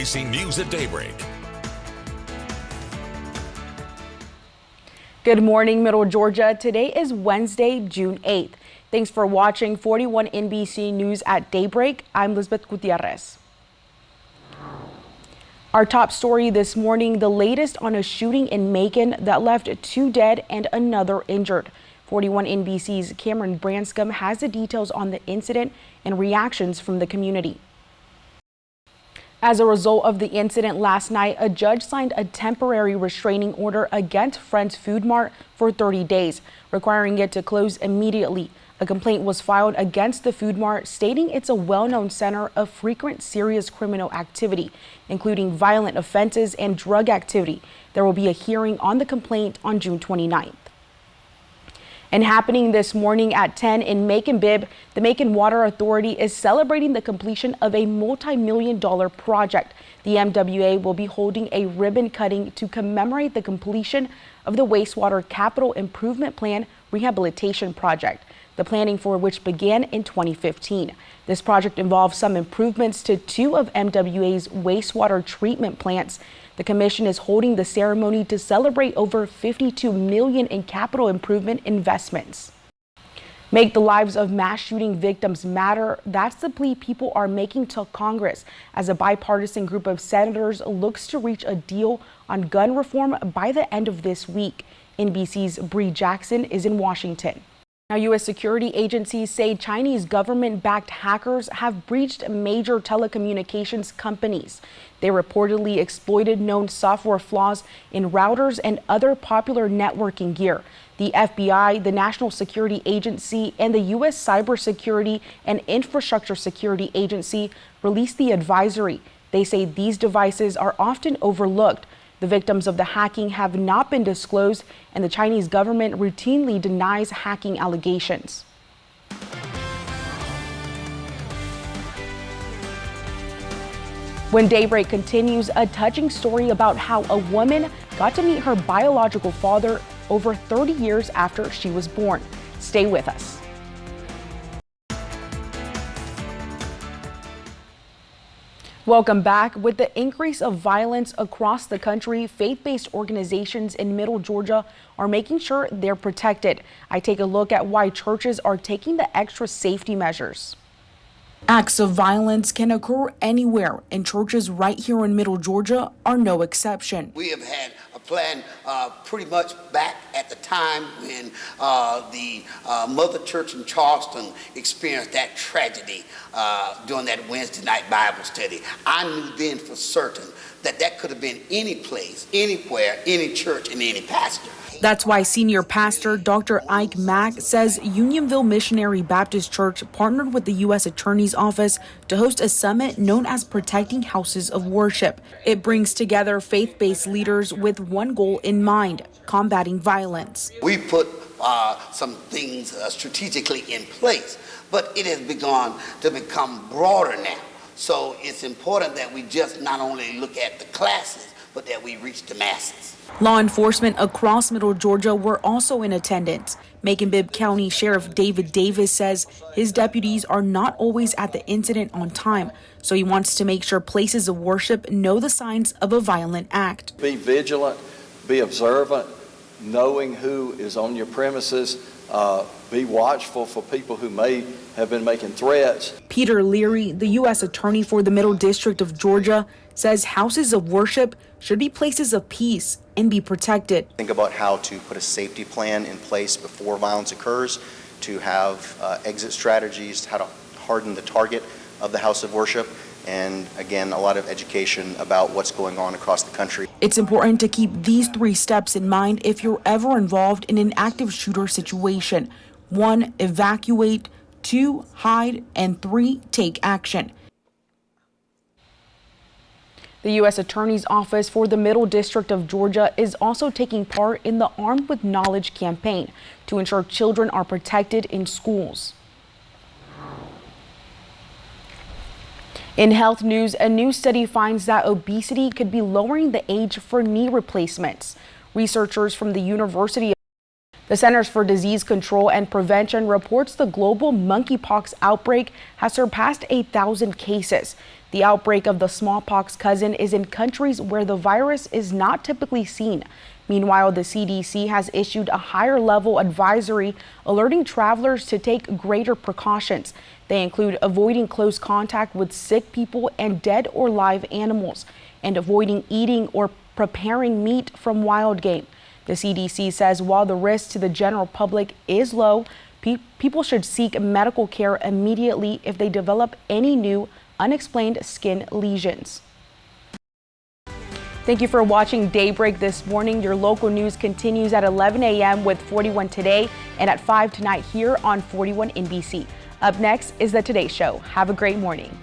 News at Daybreak. Good morning, Middle Georgia. Today is Wednesday, June 8th. Thanks for watching 41 NBC News at Daybreak. I'm LIZBETH Gutierrez. Our top story this morning, the latest on a shooting in Macon that left 2 dead and another injured. 41 NBC's Cameron Branscombe has the details on the incident and reactions from the community. As a result of the incident last night, a judge signed a temporary restraining order against Friends Food Mart for 30 days, requiring it to close immediately. A complaint was filed against the Food Mart, stating it's a well-known center of frequent serious criminal activity, including violent offenses and drug activity. There will be a hearing on the complaint on June 29th. And happening this morning at 10 in Macon-Bibb, the Macon Water Authority is celebrating the completion of a multi-million-dollar project. The MWA will be holding a ribbon cutting to commemorate the completion of the Wastewater Capital Improvement Plan Rehabilitation Project, the planning for which began in 2015. This project involves some improvements to 2 of MWA's wastewater treatment plants. The commission is holding the ceremony to celebrate over $52 million in capital improvement investments. Make the lives of mass shooting victims matter. That's the plea people are making to Congress as a bipartisan group of senators looks to reach a deal on gun reform by the end of this week. NBC's Bree Jackson is in Washington. Now, U.S. security agencies say Chinese government-backed hackers have breached major telecommunications companies. They reportedly exploited known software flaws in routers and other popular networking gear. The FBI, the National Security Agency, and the U.S. Cybersecurity and Infrastructure Security Agency released the advisory. They say these devices are often overlooked. The victims of the hacking have not been disclosed, and the Chinese government routinely denies hacking allegations. When Daybreak continues, a touching story about how a woman got to meet her biological father over 30 years after she was born. Stay with us. Welcome back. With the increase of violence across the country, faith-based organizations in Middle Georgia are making sure they're protected. I take a look at why churches are taking the extra safety measures. Acts of violence can occur anywhere, and churches right here in Middle Georgia are no exception. We have had a plan pretty much back at the time when the Mother Church in Charleston experienced that tragedy during that Wednesday night Bible study. I knew then for certain that that could have been any place, anywhere, any church, and any pastor. That's why Senior Pastor Dr. Ike Mack says Unionville Missionary Baptist Church partnered with the U.S. Attorney's Office to host a summit known as Protecting Houses of Worship. It brings together faith-based leaders with one goal in mind: combating violence. We put some things strategically in place, but it has begun to become broader now. So it's important that we just not only look at the classes, but that we reach the masses. Law enforcement across Middle Georgia were also in attendance. Macon-Bibb County Sheriff David Davis says his deputies are not always at the incident on time, so he wants to make sure places of worship know the signs of a violent act. Be vigilant, be observant, knowing who is on your premises. Be watchful for people who may have been making threats. Peter Leary, the U.S. Attorney for the Middle District of Georgia, says houses of worship should be places of peace and be protected. Think about how to put a safety plan in place before violence occurs, to have exit strategies, how to harden the target of the house of worship, and again, a lot of education about what's going on across the country. It's important to keep these 3 steps in mind if you're ever involved in an active shooter situation. 1, evacuate. 2, hide. And 3, take action. The U.S. Attorney's Office for the Middle District of Georgia is also taking part in the Armed with Knowledge campaign to ensure children are protected in schools. In health news, a new study finds that obesity could be lowering the age for knee replacements. Researchers from the University of The Centers for Disease Control and Prevention reports the global monkeypox outbreak has surpassed 8,000 cases. The outbreak of the smallpox cousin is in countries where the virus is not typically seen. Meanwhile, the CDC has issued a higher level advisory alerting travelers to take greater precautions. They include avoiding close contact with sick people and dead or live animals, and avoiding eating or preparing meat from wild game. The CDC says while the risk to the general public is low, people should seek medical care immediately if they develop any new unexplained skin lesions. Thank you for watching Daybreak this morning. Your local news continues at 11 a.m. with 41 Today and at 5 tonight here on 41 NBC. Up next is the Today Show. Have a great morning.